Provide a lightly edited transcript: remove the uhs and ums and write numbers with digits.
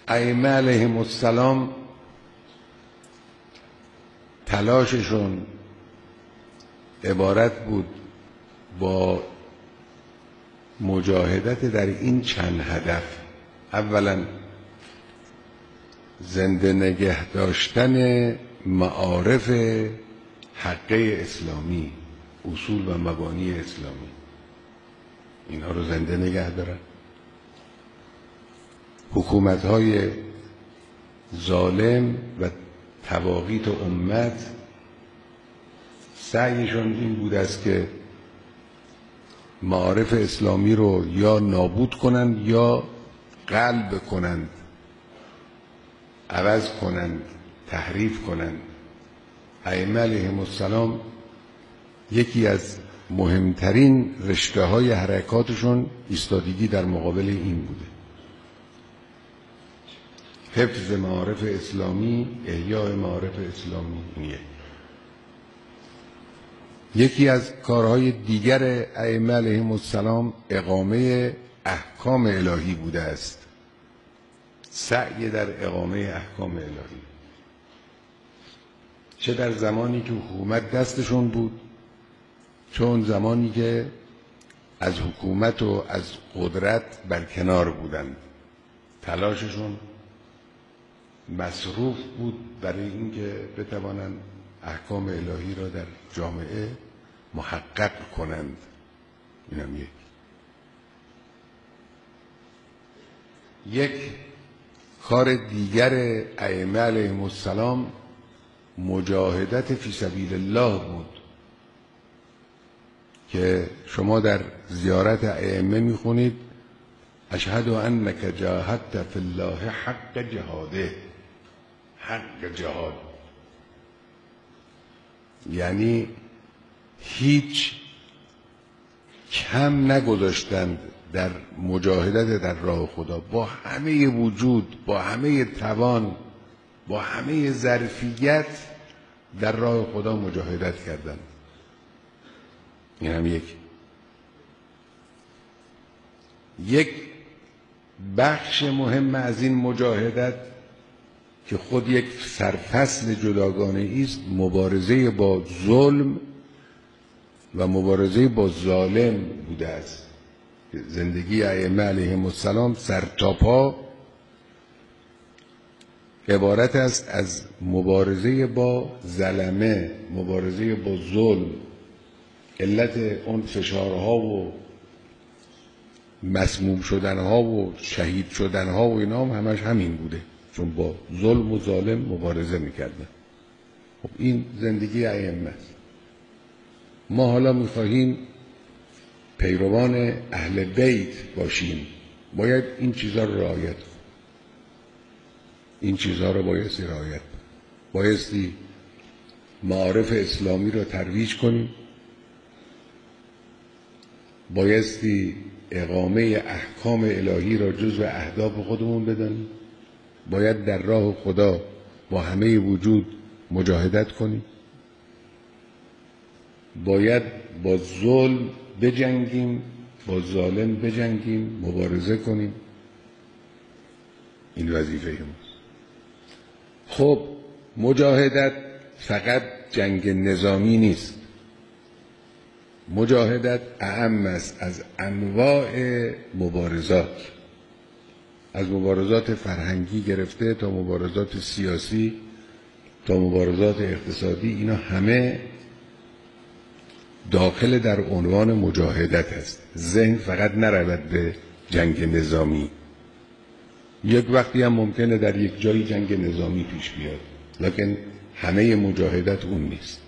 ائمه علیهم السلام تلاششون عبارت بود با مجاهدت در این چند هدف. اولا زنده نگه داشتن معارف حقه اسلامی، اصول و مبانی اسلامی، اینها رو زنده نگه دارن. حکومت‌های ظالم و طواغیت امت سعیشون این بود است که معارف اسلامی رو یا نابود کنند یا قلب کنند، عوض کنند، تحریف کنند. ائمه علیهم السلام یکی از مهمترین رشته‌های حرکاتشون ایستادگی در مقابل این بوده. حفظ معارف اسلامی، احیاء معارف اسلامی. یکی از کارهای دیگر ائمه علیهم السلام اقامه احکام الهی بوده است، سعی در اقامه احکام الهی، چه در زمانی که حکومت دستشون بود، چون زمانی که از حکومت و از قدرت برکنار بودند. تلاششون مصروف بود برای اینکه بتوانند احکام الهی را در جامعه محقق کنند. اینم یک کار دیگر ائمه علیهم السلام مجاهدت فی سبیل الله بود که شما در زیارت ائمه میخونید اشهد انک جاهدت فی الله حق جهاده. حق جهاد یعنی هیچ کم نگذاشتند در مجاهدت در راه خدا، با همه وجود، با همه توان، با همه ظرفیت در راه خدا مجاهدت کردند. این هم یک بخش مهم از این مجاهدت که خود یک سرفصل جداگانه است، مبارزه با ظلم و مبارزه با ظالم بوده است. زندگی ائمه علیهم السلام سرتاپا عبارت است از مبارزه با ظلمه، مبارزه با ظلم. علت اون فشارها و مسموم شدنها و شهید شدنها و اینا هم همش همین بوده، چون با ظلم و ظالم مبارزه میکردن. خب این زندگی ائمه است. ما حالا میخواهیم پیروان اهل بیت باشیم، باید این چیزها رو رعایت کنیم. این چیزها رو بایستی رعایت کنیم. بایستی معارف اسلامی رو ترویج کنیم، بایستی اقامه احکام الهی را جزو اهداف خودمون بدانیم، باید در راه خدا با همه وجود مجاهدت کنیم، باید با ظلم بجنگیم، با ظالم بجنگیم، مبارزه کنیم. این وظیفه ماست. خب مجاهدت فقط جنگ نظامی نیست، مجاهدت اعم است از انواع مبارزات، از مبارزات فرهنگی گرفته تا مبارزات سیاسی تا مبارزات اقتصادی. اینا همه داخل در عنوان مجاهدت است. ذهن فقط نرود به جنگ نظامی. یک وقتی هم ممکنه در یک جایی جنگ نظامی پیش بیاد، لکن همه مجاهدت اون نیست.